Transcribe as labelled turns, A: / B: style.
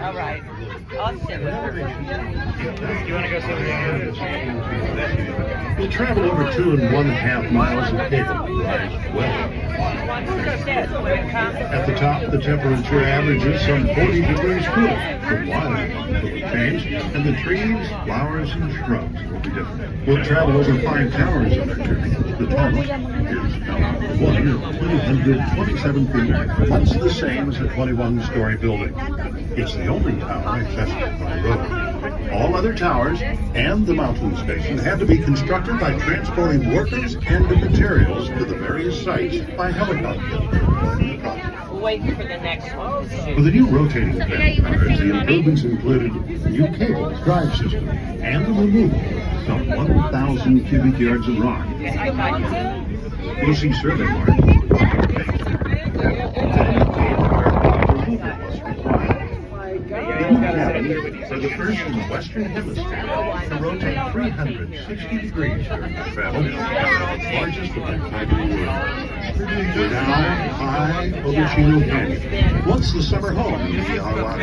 A: All right. Awesome.
B: You want to go see We'll travel over 2.5 miles of cable as well. At the top, the temperature averages some 40 degrees cooler. The water will change, and the trees, flowers, and shrubs will be different. We'll travel over 5 towers on our journey. The tallest is Tower 1, 227 feet. That's the same as a 21-story building. It's the only tower accessible by road. All other towers and the mountain station had to be constructed by transporting workers and materials to the various sites by helicopter.
A: Waiting for the next one.
B: For the new rotating tram cars, the improvements included new cables, drive system, and the removal of some 1,000 cubic yards of rock. We'll see survey marks. For the first in the Western Hemisphere to rotate 360 degrees during travel, the largest of their type in the world. We're now high over Jacinto Canyon. Once the summer home in the Colorado.